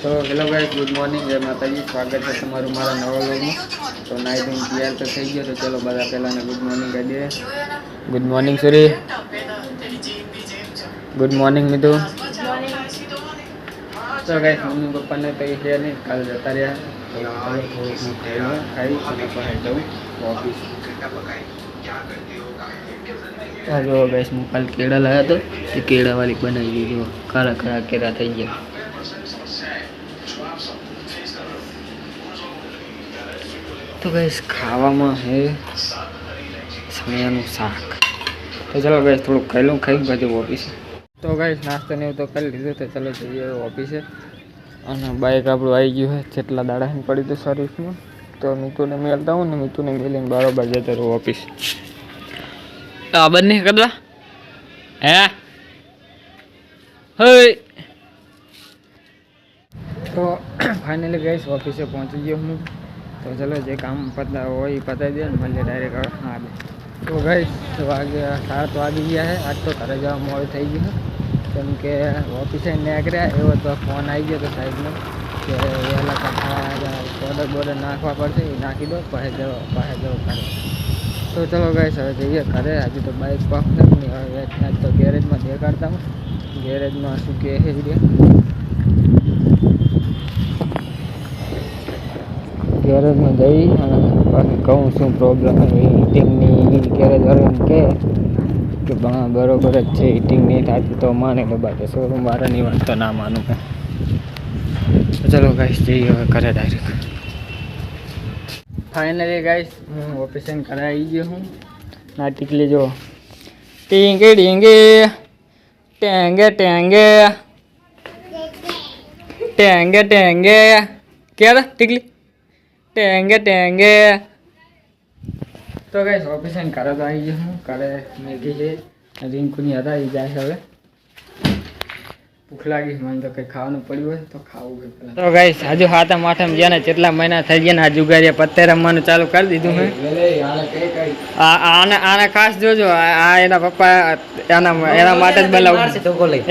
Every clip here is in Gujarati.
तो हेलो गाइस, गुड मॉर्निंग, जय माता जी। स्वागत है તમારું મારા નવા વ્લોગમાં। તો નાઈ ધોઈને તૈયાર તો થઈ ગયો, તો ચલો બધા પહેલાને ગુડ મોર્નિંગ કહી દઈએ। ગુડ મોર્નિંગ સુરી, ગુડ મોર્નિંગ મિતુ। તો ગાइस મમ્મી પપ્પાને તો એ છે નહીં, કાલ જતા રહ્યા, તો થોડુંક ખાઈ અને પછી જવું ઓફિસ। જો ગાइस હું કાલ કેળા લાવ્યા તો એ કેળાવાળી બનાવી દીધી, કાળા કાળા કેળા થઈ ગયા। तो गैस खावा है समियाનું શાક। तो चलो गैस थोड़ा खाई लूँ, खाई बाजू ऑफिस। तो गैस नाश्ता नहीं तो कर लीधो, तो चलो जाइए ऑफिस। અને બાઇક આપણું આવી ગયું છે, જેટલા દાડા પડી તો સર્વિસમાં। તો મીતુને મેળતા હું ને મીતુને મેળીને બરાબર જતો રહું ઓફિસ। આ બંને કદવા હે હે। તો ફાઇનલી ગैस ઓફિસે પહોંચી ગયો હું। तो चलो जो काम पता वही पता दिया मैं डायरेक्ट हाँ। तो गई वागे 7 वागी गया है। आज तो घर जवा मोड़ थी गई केम के ऑफिस निकळ्या एवं तो फोन आई गयो तो साइड में कि वहेला पाउडर बोर्डर नाखवा पड़े, नाखी दो पाहे जाओ घरे। तो चलो गई हवे जाइए घरे। हजू तो बाइक पकड़ नहीं, हवे तो गैरेज में देखाड़ता हूँ, गैरेज में शू कहे गैरेज में जई कहूँ शू प्रॉब्लम है हीटिंग गैरेज वाले के बराबर ज है, हीटिंग नहीं थी तो माने लो, बाकी शोरूम वाला नहीं बात तो ना मानू मैं। तो चलो गाइस जाइए हमें करे डायरेक्ट। फाइनली गाइस हूँ ऑफिस करे आई गयो हूँ। ना टिकली जो टींगे डींगे टेंगे टेंगे टेंगे टेंगे क्या था टिकली टेंगे टेंगे। तो गाइस ऑफिस करे तो आई गयो हूँ। करे मैगी है रिंकू नहीं आता ये जाए हवे। भूख लागी मन तो कई खावा पड़ू है तो खाऊ। तो गाइस हजू हाथम आठम गया ने जेटला महीना थी गया ने जुगारिया पत्ते रमवानुं चालू कर दीधुं है। आने खास जोजो आ एना पप्पा एना माटे ज बनावुं,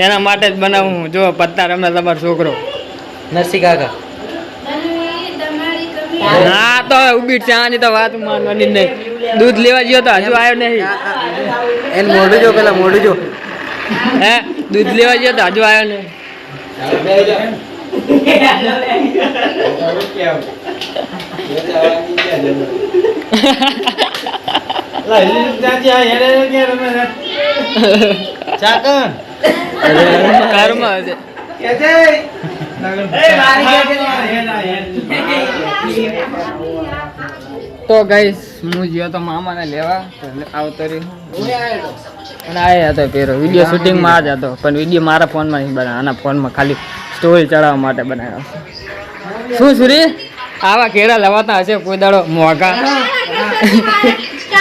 एना माटे ज बनावुं। जो पत्ता रमे तमारो छोकरो नरसी काका। हाँ तो उबी चानी तो बात मानवानी नहीं। दूध लेवा गयो तो हजू आयो नहीं। एन मोढू जो पेला मोढू जो है दूध लेवा गयो तो हजू आयो नहीं। तो गाइस मुझे गयो तो मामा ने लेवा तो आवतो रही आया तो पेरो वीडियो शूटिंग में आ जातो, पण वीडियो मारा फोन में नहीं बना, आना फोन में खाली स्टोरी चढ़ावा माटे बनाया। शू सुरी आवा केड़ा लवाता हशे कोई दाड़ो मोगा।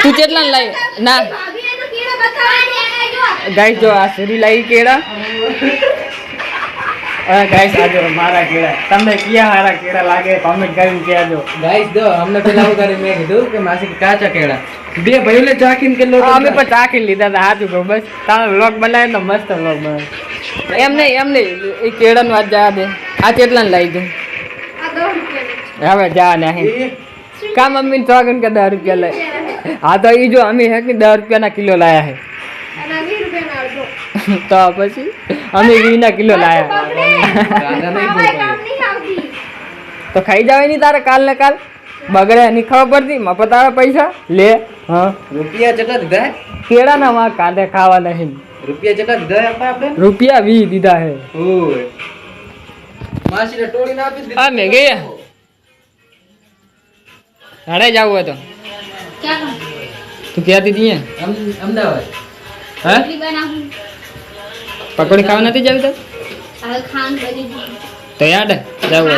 तू चेटला लाई ना गाइस जो आ सुरी लाई केड़ा। अरे गाइस आजो मारा केड़ा तमने किया हारा केड़ा लागे कमेंट करके कहजो। गाइस दो हमने पहला वो करे मैं कीधु के मासी के काचा केड़ा बे भईले चाकीन के लो। हमें पर चाकीन लीधा था हाथ को बस तारा व्लॉग बनाए तो मस्त व्लॉग बनाए। एम नहीं ए केड़ा नु आज जा दे आ केटला लाई दू हवे जा नहीं का मम्मी ने चाकीन के 10 रुपया ले। हां तो ई जो हमें है कि 10 रुपया ना किलो लाया है तो पछी हमें 20 ना किलो लाया। तो खाई जावे नहीं तारे काल ने काल बगड़े नहीं खावा पड़ती मफत आवे पैसा ले। हाँ रुपया चटा दीधा है केड़ा ना वहाँ कांदे खावा नहीं। रुपया चटा दीधा है आपने? रुपया 20 दीधा है। ओए मासी ने टोली ना आपी दी। आ मैं गया हड़े जाऊ है तो क्या कर तू क्या दीदी है अहमदाबाद हैं पकोड़ी खावा नहीं जावी तो खान बनी तो याद है जाऊ है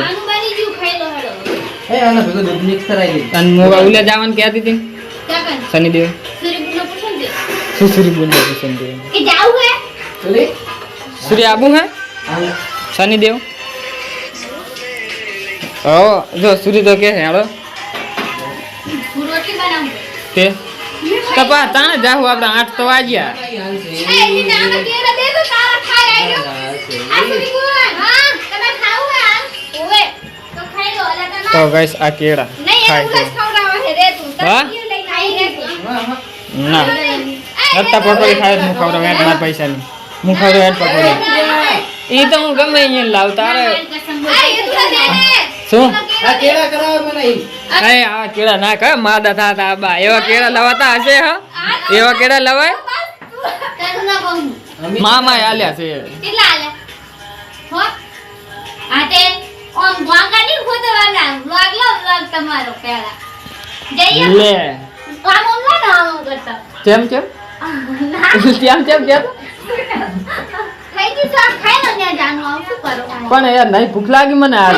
ए आना भगो दूध मिक्स कराई दे अन मोगा उले जावन क्या दी थी क्या कर सनी देव सूरी बुंदे पसंद दे के जाऊ है चले सूरी आबू है सनी देव ओ जो सूरी तो के है हेलो रोटी बनाऊं ते कपा ताने जाऊ आपड़ा 8 तो आ गया ए इने आने केरा दे तो तारा खाई आयो आ सूरी को हां तने खाऊ है તો ગાઈસ આ કેળા ખાય છે હા ના નતા પકોડી ખાય હું ખવડાવ હેડ માર પૈસા ની હું ખવડાવ હેડ પકોડી ઈ તો હું ગમે અહીંયા લાવ તારે શું આ કેળા કરાવ મને અરે આ કેળા ના કર માદા થાતા બા એવા કેળા લવાતા હશે હા એવા કેળા લવાય મામા આલ્યા છે કેટલા આલે હો આતે ઓમ વાંગાની ખોદવાના વ્લોગ લો વ્લોગ તમારો પહેલા જઈએ લે આમ ઓમ ના આમ કરતા કેમ કેમ કેમ ખાઈ દી તો ખાઈ લો ને જાનો આમ શું કરો પણ યાર નહીં ભૂખ લાગી મને આ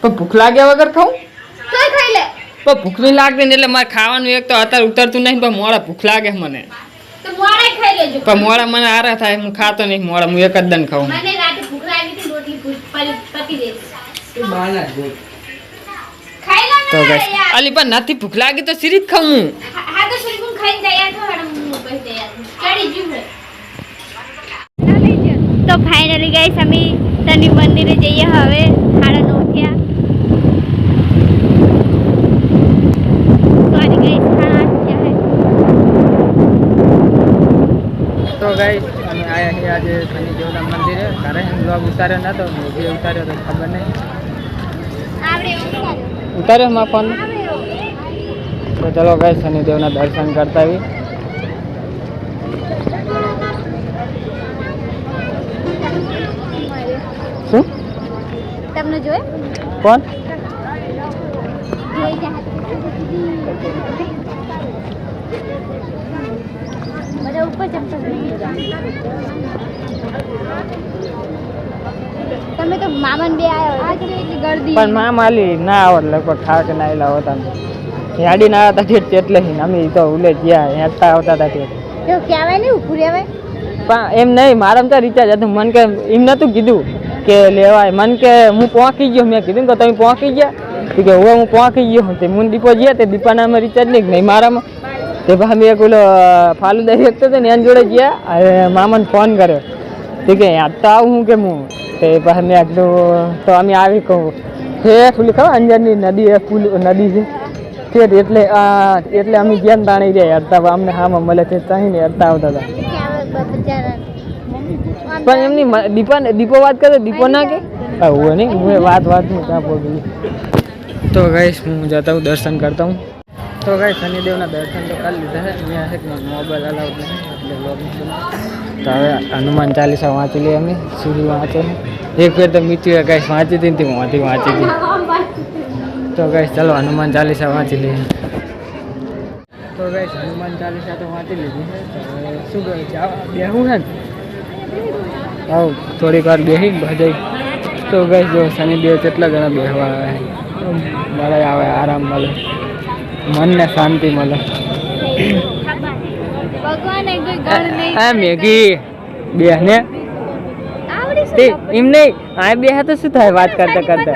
પણ ભૂખ લાગ્યા વગર ખાઉં તોય ખાઈ લે પણ ભૂખ નહીં લાગતી ને એટલે મારે ખાવાનું એક તો અત્યારે ઉતરતું નહીં પણ મોડા ભૂખ લાગે મને તો મોડે ખાઈ લેજો પણ મોડા મને આરા થાય હું ખાતો નહીં મોડા હું એક જ દન ખાઉં મને રાતે ભૂખ લાગી હતી રોટલી પતી ગઈ તું બાના જો ખાઈ લો તો ને ગાઈસ યાર અલી પણ નથી ભૂખ લાગી તો સીરી જ ખાઉં હું હા તો શરીર ખાઈને તૈયાર થો મેડમ હું પછી તૈયાર ચડી જીવ તો ફાઇનલી ગાઈસ અમે શનિ મંદિરે જઈએ હવે 9:30 થયા સોરી ગાઈસ 8:30 થયા તો ગાઈસ અમે આયા છીએ આજે શનિદેવના મંદિરે ઘરે બ્લોગ ઉતાર્યો નતો વિડીયો ઉતાર્યો તો ખબર નહીં આવડે ઉતાર્યો માં ફોન તો ચલો ગાઈસ શનિદેવના દર્શન કરતા આવી શું તમને જોયે કોણ જોઈ જા બધા ઉપર ચમચા તમે તો મામન બે આયા હોય કેટલી ગર્દી પણ માં માલી ના આવત લગભગ ખાવા કે ના એલા હોતા યાડી ના આવતા ઠેઠ એટલે અમે તો ઉલે ગયા હેઠતા આવતા હતા ઠેઠ તો કહેવાય નહીં ઉભું રહેવાય પણ એમ નહીં મારામાં તો રિચાર્જ હતું મને કે એમ નતું કીધું કે લેવાય મને કે હું પહોંચી ગયો મેં કીધું કે તમે પહોંચી ગયા કે હવે હું પહોંચી ગયો તે હું દીપો ગયા તે દીપાનામાં રિચાર્જ નહીં મારામાં તે પછી મેં એક ઓલો ફાલુદા વ્યક્ત હતો ને એની જોડે ગયા અને મામાને ફોન કર્યો તે કે યાદ તો આવું કે હું તે પછી મેં કીધું તો અમે આવી કહું હે પેલી ખબર અંજરની નદી એ પુલ નદી છે તે એટલે અમે જેમ તાણી રહ્યા હડતા અમને હામાં મળે છે ત્યાં ને હડતા આવતા હતા પણ એમની દીપો વાત કરે દીપો ના કે હું નહીં હું વાત હું ત્યાં પહોંચી તો ગાઈશ હું જતા હું દર્શન કરતા હું તો ગાઈશ શનિદેવના દર્શન તો કરી લીધા છે અહીંયા છે કે મોબાઈલ અલાઉડ નહીં એટલે લોગ તો હવે હનુમાન ચાલીસા વાંચી લઈએ અમે સુધી વાંચે એક ફેર તો મીઠી ગાઈશ વાંચી હતી ને મોટી વાંચી હતી તો ગાઈશ ચાલો હનુમાન ચાલીસા વાંચી લઈએ તો ગાઈશ હનુમાન ચાલીસા તો વાંચી લીધી છે તો હવે શું કહે છે બેહું છે ને આવ થોડીક વાર બેસી ભજાઈ તો ગાઈશ જો શનિદેવ કેટલા ઘણા બેહવા આવે મળે આવે આરામ મળે મનને શાંતિ મળે ભગવાન એક ગણ નહીં આ મેગી બેહને તે એમ નહીં આ બેહ તો શું થાય વાત કરતા કરતા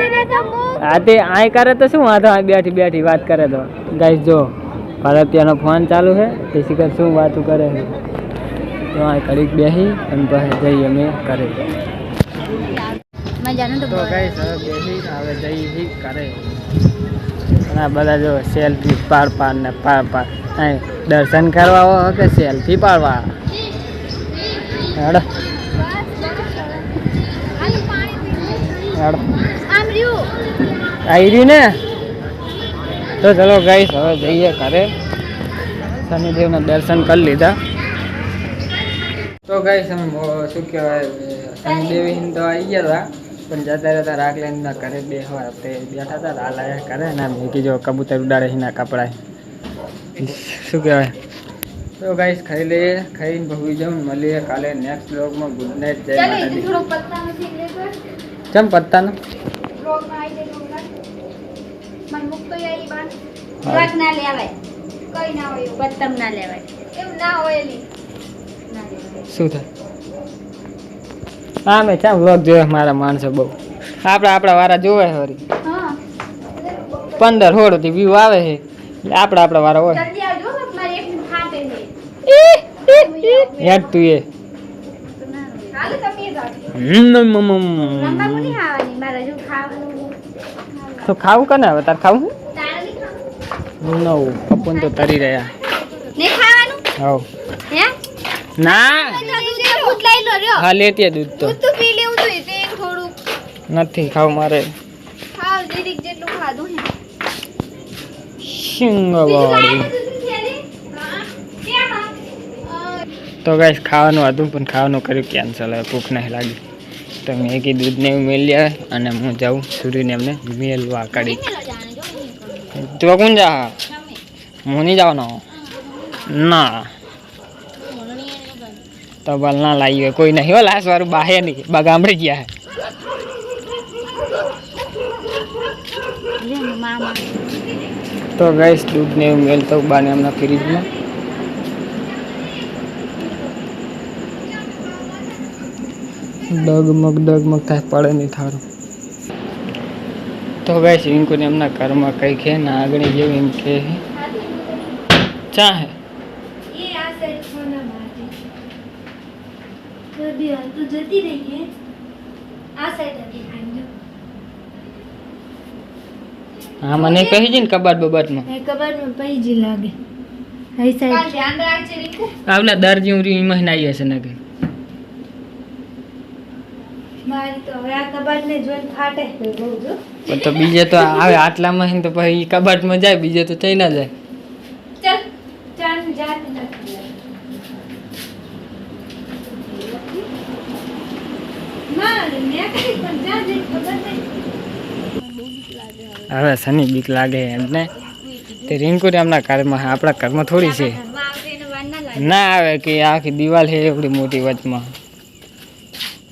હા તે આ કરે તો શું વાંધો આ બેઠી બેઠી વાત કરે તો ગાઈસ જો ભારતીયનો ફોન ચાલુ છે તે શીખર શું વાતું કરે છે તો આ કડીક બેસી અને પછી જઈએ અમે કરે मैं जानू તો ગાઈસ હવે બેસી હવે જઈએ કરે અને આ બધા જો સેલ્ફી પાડ ને પાડ અહીં દર્શન કરવા આવો કે સેલ્ફી પાડવા હેડો હેડો આમ રહ્યું આવી રહ્યું ને તો ચલો ગાઈસ હવે જઈએ ઘરે શનિદેવના દર્શન કરી લીધા તો ગાઈસ અમે શું કહેવાય શનિદેવી તો આવી ગયા હતા પણ જતા રહેતા રાખલે ઘરે બેસવા તે બેઠા હતા હાલાયા કરે ને મેં જો કબૂતર ઉડાડે એના કપડાં શું કહેવાય તો ગાઈસ ખાઈ લઈએ ખાઈને ભગવી જાઉં મળીએ કાલે નેક્સ્ટ બ્લોગમાં ગુડ નાઇટ જય માતાજી થોડો પત્તા નથી લેતો ચમ પત્તાનો બ્લોગમાં આવી જાય મન મુક્તો યાર બાન બ્લોગ ના લેવાય કઈ ના હોય પત્તમ ના લેવાય એમ ના હોય એલી ના લેવાય શું થાય હા મેં ચા વ્લોગ જોયા મારા માણસો બહુ આપણા વારા જોવે વળી હા 15-16 થી વ્યૂ આવે છે એટલે આપણા વારા હોય જલ્દી આવજો મારી એક ફાટે છે યાર તું એ હાલ તમે જાઓ રંબાબુ નહીં ખાવાની મારે જો ખાવાનું તો ખાવું કે ને હવે તાર ખાવું તારે નહીં ખાવાનું નવું કપૂન તો તરી રહ્યા નહીં ખાવાનું હવ હે ના દૂધ લઈ લો રહ્યો હા લેતી દૂધ તો દૂધ તો પી લેવું જોઈએ તે થોડું નથી ખાવું મારે ખાવ જીરીક જેટલું ખાધું ને શિંગવાળી તો ગાઈસ ખાવાનું હતું પણ ખાવાનું કર્યું કેન્સલ હવે ભૂખ નહીં લાગી તો મેં કીધું દૂધને મેલી આવે અને હું જાઉં સૂર્યને એમને મેલવા કાઢી તો કોણ જા હું નહીં જવાનો ના તો બલ ના લાવી હોય કોઈ નહીં હો લાશ વાળું બાહે નહીં બા ગામડે ગયા તો ગાઈસ દૂધને એવું મેલતો બાને એમના ફ્રીજમાં ડગમગ થાય પડે નહીં થારું તો ગાઈસ રિંકુને એમના ઘરમાં કઈ ખે ને આગળ જેવું એમ કે ચા હે ये आ साइड खाना मारती तो भी तो जती रही है आ साइड अभी खाएंगे હા મને કહી છે ને કબાટ બબાટમાં એ કબાટ में पैजी लागे आई साइड का ध्यान રાખજે રીકુ આવલા દરજી ઉરી મહિના આવી હશે ને કે મારી તો હવે આ કબાટ ને જોઈને ફાટે બહુ જો તો બીજે તો આવે આટલા મહિને તો પછી કબાટમાં જાય બીજે તો ચઈ ના જાય चल चांद जात નથી માર મે કઈ પણ જા દે ખબર નહીં હવે સની બીક લાગે એમને તે રિંકુ એમના ઘરમાં આપણા ઘરમાં થોડી છે ઘરમાં આવશે ને વાર ના લાગે ના આવે કે આખી દિવાલ છે એવડી મોટી વચમાં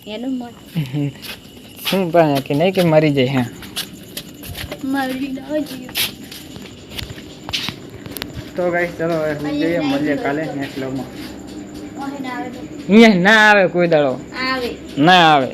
એનું મત શું પણ કે નહીં કે મરી જાય હા મરી ના જીવ તો ગાઈસ ચલો હવે જોઈએ મળીએ કાલે નેક્સ્ટ વ્લોગમાં ઓહે ના આવે તો અહીંયા ના આવે કોઈ દાડો આવે ના આવે